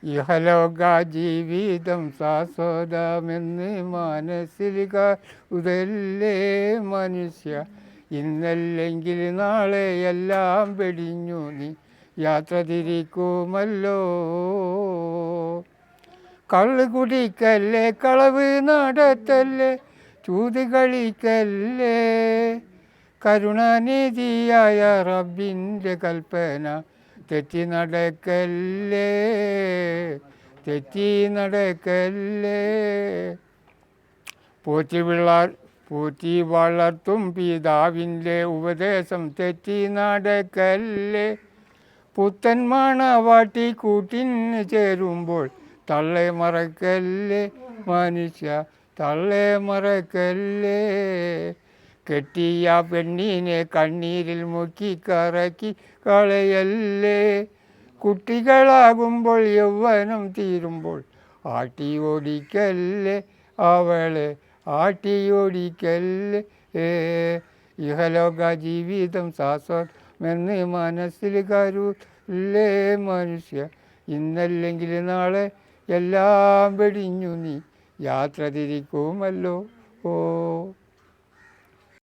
ഇഹലോക ജീവിതം ശാശ്വതമെന്ന് മനസ്സിൽ കരുതല്ലേ മനുഷ്യ. ഇന്നല്ലെങ്കിൽ നാളെ എല്ലാം വെടിഞ്ഞു നീ യാത്ര തിരിക്കുമല്ലോ. കള്ള് കുടിക്കല്ലേ, കളവ് നടത്തല്ലേ, ചൂത് കളിക്കല്ലേ, കരുണാനിധിയായ റബ്ബിൻ്റെ കൽപ്പന തെറ്റി നടക്കല്ലേ, തെറ്റി നടക്കല്ലേ. പോറ്റി വളർത്തും പിതാവിൻ്റെ ഉപദേശം തെറ്റി നടക്കല്ലേ. പുത്തൻ മണവാട്ടി കൂട്ടിന് ചേരുമ്പോൾ തള്ളെ മറക്കല്ലേ മനുഷ്യ, തള്ളെ മറക്കല്ലേ. കെട്ടിയ പെണ്ണിനെ കണ്ണീരിൽ മുക്കി കറക്കി കളയല്ലേ. കുട്ടികളാകുമ്പോൾ യൗവനം തീരുമ്പോൾ ആട്ടി ഓടിക്കല്ലേ, അവളെ ആട്ടി ഓടിക്കല്ലേ. ഇഹലോക ജീവിതം ശാശ്വതമെന്ന് മനസ്സിൽ കരുതല്ലേ മനുഷ്യ. ഇന്നല്ലെങ്കിൽ നാളെ എല്ലാം വെടിഞ്ഞു നീ യാത്ര തിരിക്കുമല്ലോ.